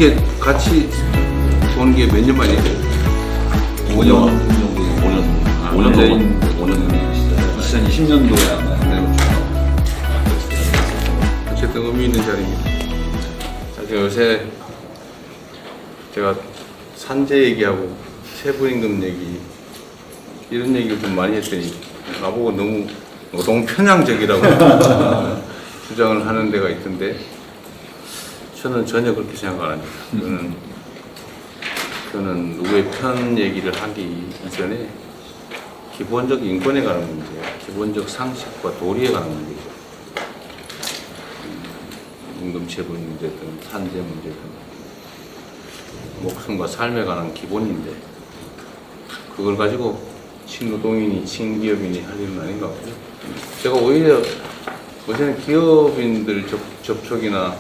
이렇게 같이 보는 게 몇 년 만이에요? 5년 정도. 5년 네. 2020년도에 아마 어쨌든 의미 있는 자리입니다. 사실 요새 제가 산재 얘기하고 세부임금 얘기 이런 얘기를 좀 많이 했더니 나보고 너무 노동편향적이라고 주장을 하는 데가 있던데 저는 전혀 그렇게 생각 안 합니다. 저는 누구의 편 얘기를 하기 이전에 기본적 인권에 관한 문제, 기본적 상식과 도리에 관한 문제죠. 임금체불 문제든 산재 문제든 목숨과 삶에 관한 기본인데 그걸 가지고 친노동인이 친기업인이 할 일은 아닌 것 같고요. 제가 오히려 요새는 기업인들 접촉이나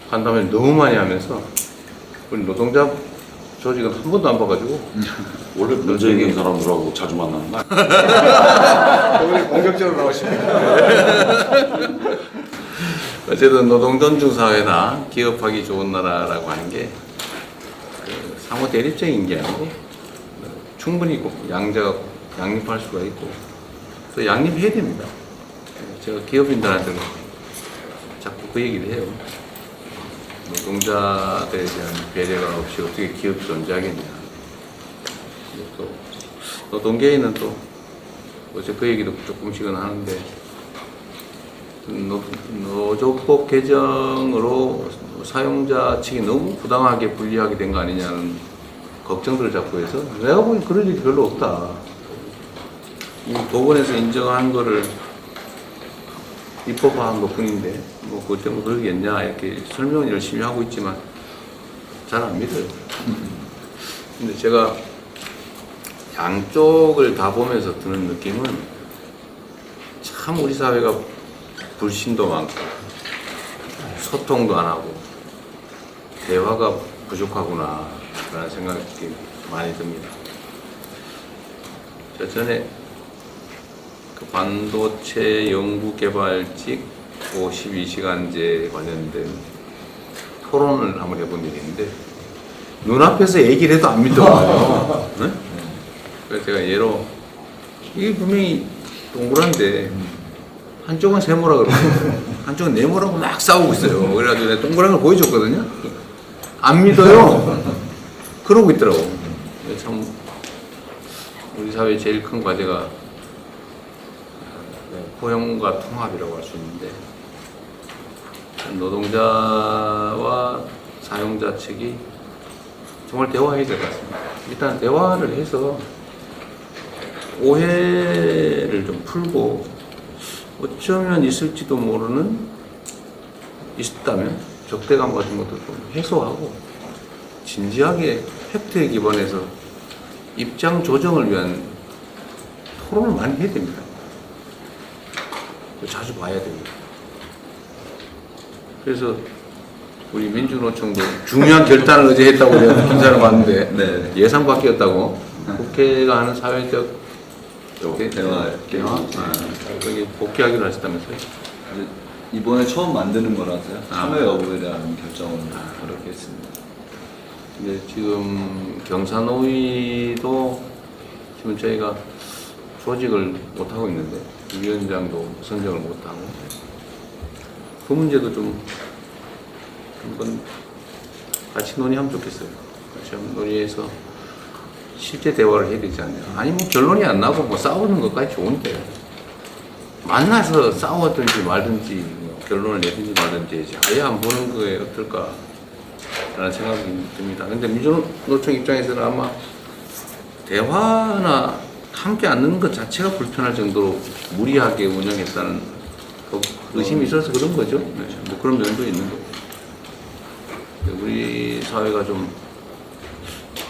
간담회를 너무 많이 하면서 우리 노동자 조직은 한 번도 안 봐가지고 원래 문제 있는 사람들하고 자주 만나는 거 오늘 공격적으로 나오십니다. 어쨌든 노동 존중 사회나 기업하기 좋은 나라라고 하는 게 상호 대립적인 게 아니고 충분히 양자가 양립할 수가 있고 그래서 양립해야 됩니다. 제가 기업인들한테는 자꾸 그 얘기를 해요. 노동자들에 대한 배려가 없이 어떻게 기업이 존재하겠냐. 또 노동계에는 또 어제 그 얘기도 조금씩은 하는데 노조법 개정으로 사용자 측이 너무 부당하게 분리하게 된 거 아니냐는 걱정들을 자꾸 해서 내가 보기엔 그런 일이 별로 없다. 이 법원에서 인정한 거를 입법화한 것 뿐인데 뭐 그것 때문에 그러겠냐 이렇게 설명을 열심히 하고 있지만 잘 안 믿어요. 근데 제가 양쪽을 다 보면서 드는 느낌은 참 우리 사회가 불신도 많고 소통도 안 하고 대화가 부족하구나 라는 생각이 많이 듭니다. 저 전에 그 반도체 연구개발직 52시간제 관련된 토론을 한번 해본 적이 있는데 눈앞에서 얘기를 해도 안 믿더라고요. 네? 그래서 제가 예로 이게 분명히 동그란데 한쪽은 세모라 그러고 한쪽은 네모라고 막 싸우고 있어요. 그래가지고 내가 동그란 걸 보여줬거든요. 안 믿어요. 그러고 있더라고. 참 우리 사회의 제일 큰 과제가 포용과 통합이라고 할 수 있는데 노동자와 사용자 측이 정말 대화해야 될 것 같습니다. 일단 대화를 해서 오해를 좀 풀고 어쩌면 있을지도 모르는 있다면 적대감 같은 것도 좀 해소하고 진지하게 팩트에 기반해서 입장 조정을 위한 토론을 많이 해야 됩니다. 자주 봐야 됩니다. 그래서 우리 민주노총도 중요한 결단을 어제 했다고 제가 기사를 봤는데 네. 예상 밖이었다고 국회가 하는 사회적 대화. 거기 복귀하기로 하셨다면서요? 이번에 처음 만드는 거라서요. 아. 참여 여부에 대한 결정은 그렇게 했습니다. 근데 지금 경사노위도 지금 저희가 조직을 못하고 있는데 위원장도 선정을 못하고 그 문제도 좀 한번 같이 논의하면 좋겠어요. 같이 한번 논의해서 실제 대화를 해야 되지 않냐. 아니 뭐 결론이 안 나고 뭐 싸우는 것까지 좋은데 만나서 싸웠든지 말든지 뭐 결론을 내든지 말든지 해야지. 아예 안 보는 거에 어떨까 라는 생각이 듭니다. 근데 민주노총 입장에서는 아마 대화나 함께 앉는 것 자체가 불편할 정도로 무리하게 운영했다는 의심이 있어서 그런 거죠. 네. 뭐 그런 면도 있는 거고. 우리 사회가 좀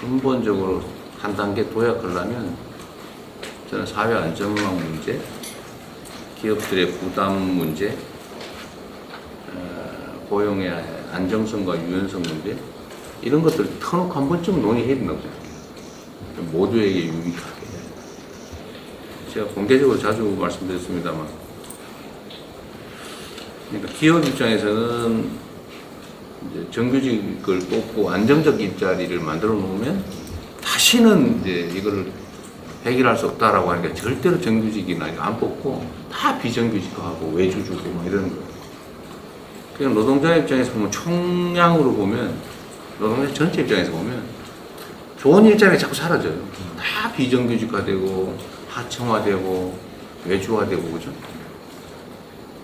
근본적으로 한 단계 도약하려면 저는 사회 안정망 문제, 기업들의 부담 문제, 고용의 안정성과 유연성 문제 이런 것들을 터놓고 한 번쯤 논의해야 된다고 생각해요. 모두에게 유익하게. 제가 공개적으로 자주 말씀드렸습니다만 그러니까 기업 입장에서는 이제 정규직을 뽑고 안정적 일자리를 만들어 놓으면 다시는 이제 이거를 해결할 수 없다라고 하니까 절대로 정규직이나 이거 안 뽑고 다 비정규직화하고 외주 주고 막 이러는 거예요. 그냥 노동자 입장에서 보면 총량으로 보면 노동자 전체 입장에서 보면 좋은 일자리가 자꾸 사라져요. 다 비정규직화되고 하청화되고 외주화되고 그죠?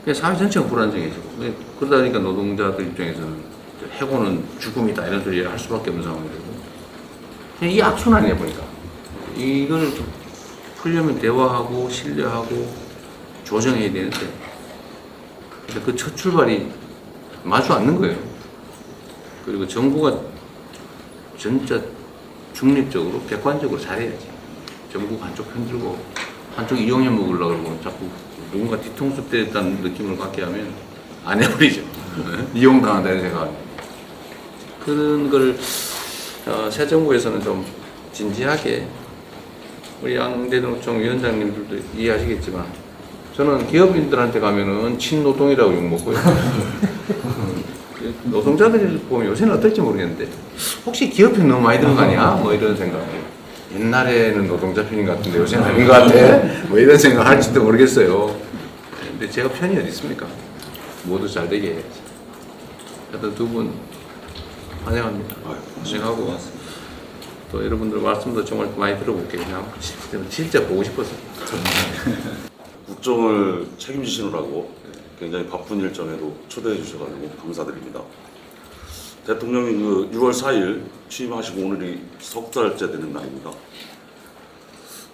그냥 사회 전체가 불안정해지고 그러다 보니까 노동자들 입장에서는 해고는 죽음이다 이런 소리를 할 수밖에 없는 상황이 되고 그냥 이 악순환이야 보니까 이걸 좀 풀려면 대화하고 신뢰하고 조정해야 되는데 그 첫 출발이 마주 않는 거예요. 그리고 정부가 진짜 중립적으로 객관적으로 잘해야지. 정부 한쪽 편들고 한쪽 이용해 먹으려고 그러고 자꾸 누군가 뒤통수 때렸다는 느낌을 갖게 하면 안 해버리죠. 이용당한다 이런 생각. 그런 걸 새 정부에서는 좀 진지하게 우리 양대노총 위원장님들도 이해하시겠지만 저는 기업인들한테 가면은 친노동이라고 욕먹고요. 노동자들이 보면 요새는 어떨지 모르겠는데 혹시 기업편 너무 많이 들은 거 아니야? 뭐 이런 생각. 옛날에는 노동자 편인 것 같은데 요새는 아닌 것 같아. 뭐 이런 생각 할지도 모르겠어요. 근데 제가 편이 어디 있습니까? 모두 잘 되게 해야지. 하여튼 두 분 환영합니다. 환영하고 또 여러분들 말씀도 정말 많이 들어볼게요. 그냥 진짜 보고 싶어서. 국정을 책임지시느라고 굉장히 바쁜 일정에도 초대해 주셔가지고 감사드립니다. 대통령이 그 6월 4일 취임하시고 오늘이 석 달째 되는 날입니다.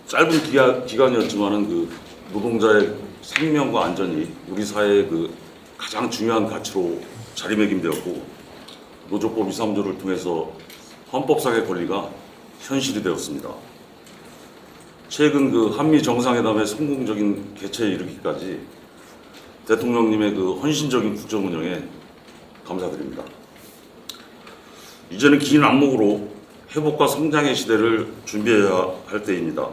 짧은 기간이었지만은 그 노동자의 생명과 안전이 우리 사회의 그 가장 중요한 가치로 자리매김되었고 노조법 2, 3조를 통해서 헌법상의 권리가 현실이 되었습니다. 최근 그 한미 정상회담의 성공적인 개최에 이르기까지 대통령님의 그 헌신적인 국정 운영에 감사드립니다. 이제는 긴 안목으로 회복과 성장의 시대를 준비해야 할 때입니다.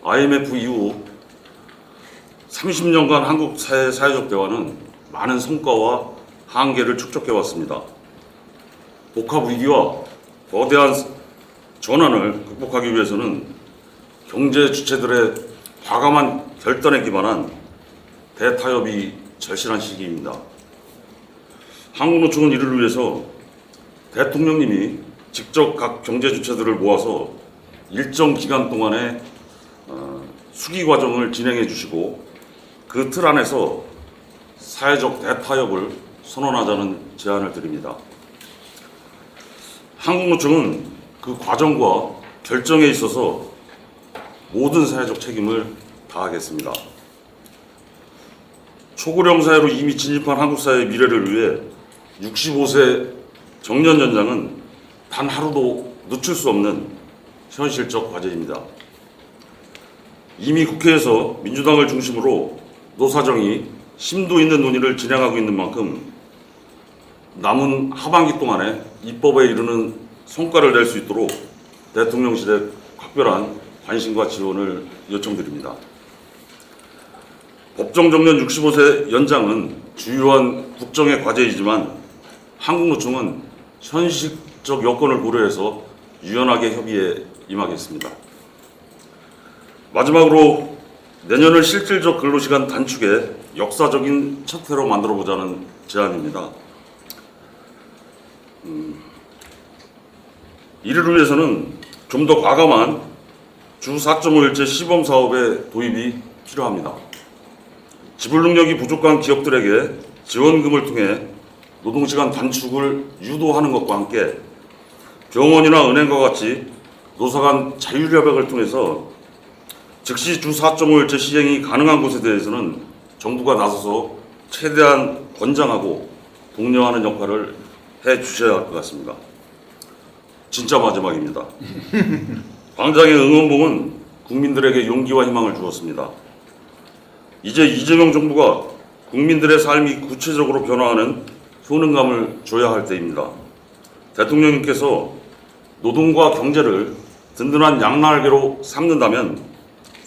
IMF 이후 30년간 한국 사회적 대화는 많은 성과와 한계를 축적해왔습니다. 복합 위기와 거대한 전환을 극복하기 위해서는 경제 주체들의 과감한 결단에 기반한 대타협이 절실한 시기입니다. 한국노총은 이를 위해서 대통령님이 직접 각 경제 주체들을 모아서 일정 기간 동안의 수기 과정을 진행해 주시고 그 틀 안에서 사회적 대타협을 선언하자는 제안을 드립니다. 한국노총은 그 과정과 결정에 있어서 모든 사회적 책임을 다하겠습니다. 초고령 사회로 이미 진입한 한국 사회의 미래를 위해 65세 정년 연장은 단 하루도 늦출 수 없는 현실적 과제입니다. 이미 국회에서 민주당을 중심으로 노사정이 심도 있는 논의를 진행하고 있는 만큼 남은 하반기 동안에 입법에 이르는 성과를 낼 수 있도록 대통령실에 각별한 관심과 지원을 요청드립니다. 법정 정년 65세 연장은 주요한 국정의 과제이지만 한국노총은 현실적 여건을 고려해서 유연하게 협의에 임하겠습니다. 마지막으로 내년을 실질적 근로시간 단축의 역사적인 첫 해로 만들어보자는 제안입니다. 이를 위해서는 좀 더 과감한 주 4.5일제 시범 사업의 도입이 필요합니다. 지불 능력이 부족한 기업들에게 지원금을 통해 노동시간 단축을 유도하는 것과 함께 병원이나 은행과 같이 노사 간 자율협약을 통해서 즉시 주 4.5일제 시행이 가능한 곳에 대해서는 정부가 나서서 최대한 권장하고 독려하는 역할을 해 주셔야 할 것 같습니다. 진짜 마지막입니다. 광장의 응원봉은 국민들에게 용기와 희망을 주었습니다. 이제 이재명 정부가 국민들의 삶이 구체적으로 변화하는 효능감을 줘야 할 때입니다. 대통령님께서 노동과 경제를 든든한 양날개로 삼는다면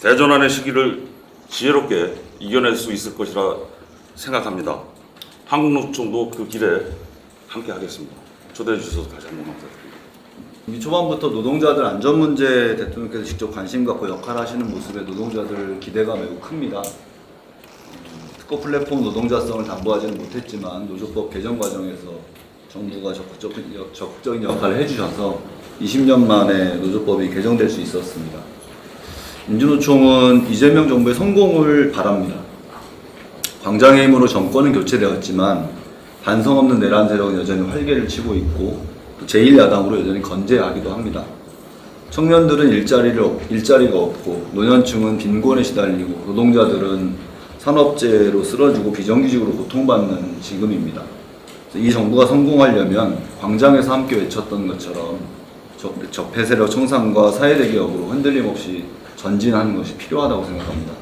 대전환의 시기를 지혜롭게 이겨낼 수 있을 것이라 생각합니다. 한국노총도 그 길에 함께 하겠습니다. 초대해 주셔서 다시 한번 감사드립니다. 이미 초반부터 노동자들 안전 문제에 대통령께서 직접 관심 갖고 역할하시는 모습에 노동자들 기대가 매우 큽니다. 특허 플랫폼 노동자성을 담보하지는 못했지만 노조법 개정 과정에서 정부가 적극적인 역할을 해주셔서 20년 만에 노조법이 개정될 수 있었습니다. 민주노총은 이재명 정부의 성공을 바랍니다. 광장의 힘으로 정권은 교체되었지만 반성 없는 내란 세력은 여전히 활개를 치고 있고 또 제1야당으로 여전히 건재하기도 합니다. 청년들은 일자리가 없고 노년층은 빈곤에 시달리고 노동자들은 산업재해로 쓰러지고 비정규직으로 고통받는 지금입니다. 이 정부가 성공하려면 광장에서 함께 외쳤던 것처럼 적폐 세력 청산과 사회대기 역으로 흔들림 없이 전진하는 것이 필요하다고 생각합니다.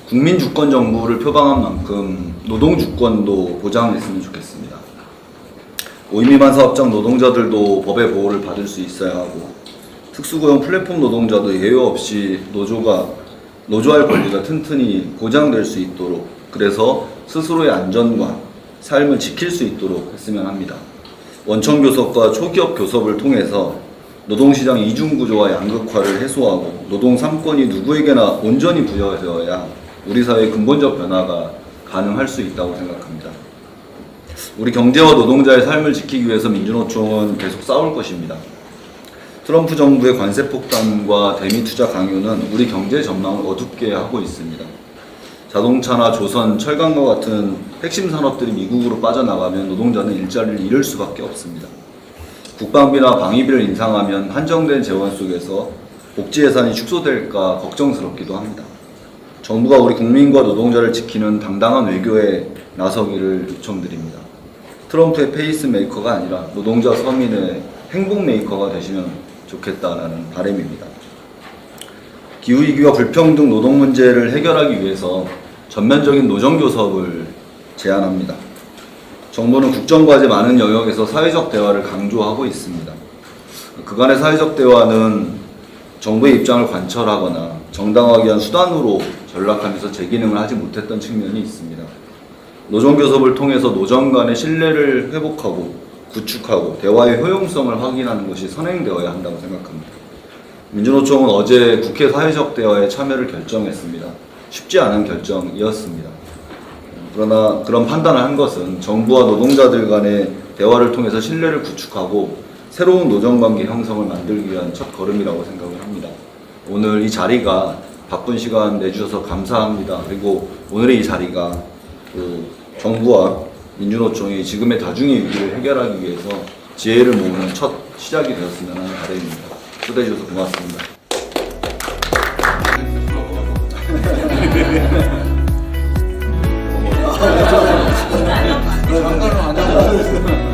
국민 주권 정부를 표방한 만큼 노동 주권도 보장했으면 좋겠습니다. 5인 미만 사업장 노동자들도 법의 보호를 받을 수 있어야 하고 특수고용 플랫폼 노동자도 예외 없이 노조할 권리가 튼튼히 보장될 수 있도록 그래서 스스로의 안전과 삶을 지킬 수 있도록 했으면 합니다. 원청 교섭과 초기업 교섭을 통해서 노동시장 이중구조와 양극화를 해소하고 노동 3권이 누구에게나 온전히 부여되어야 우리 사회의 근본적 변화가 가능할 수 있다고 생각합니다. 우리 경제와 노동자의 삶을 지키기 위해서 민주노총은 계속 싸울 것입니다. 트럼프 정부의 관세 폭탄과 대미 투자 강요는 우리 경제 전망을 어둡게 하고 있습니다. 자동차나 조선, 철강과 같은 핵심 산업들이 미국으로 빠져나가면 노동자는 일자리를 잃을 수밖에 없습니다. 국방비나 방위비를 인상하면 한정된 재원 속에서 복지 예산이 축소될까 걱정스럽기도 합니다. 정부가 우리 국민과 노동자를 지키는 당당한 외교에 나서기를 요청드립니다. 트럼프의 페이스메이커가 아니라 노동자 서민의 행복메이커가 되시면 좋겠다라는 바람입니다. 기후위기와 불평등 노동 문제를 해결하기 위해서 전면적인 노정교섭을 제안합니다. 정부는 국정과제 많은 영역에서 사회적 대화를 강조하고 있습니다. 그간의 사회적 대화는 정부의 입장을 관철하거나 정당화하기 위한 수단으로 전락하면서 제 기능을 하지 못했던 측면이 있습니다. 노정교섭을 통해서 노정 간의 신뢰를 회복하고 구축하고 대화의 효용성을 확인하는 것이 선행되어야 한다고 생각합니다. 민주노총은 어제 국회 사회적 대화에 참여를 결정했습니다. 쉽지 않은 결정이었습니다. 그러나 그런 판단을 한 것은 정부와 노동자들 간의 대화를 통해서 신뢰를 구축하고 새로운 노정관계 형성을 만들기 위한 첫 걸음이라고 생각을 합니다. 오늘 이 자리가 바쁜 시간 내주셔서 감사합니다. 그리고 오늘의 이 자리가 정부와 민주노총이 지금의 다중의 위기를 해결하기 위해서 지혜를 모으는 첫 시작이 되었으면 하는 바람입니다. 초대해 주셔서 고맙습니다. 상관은 안 하고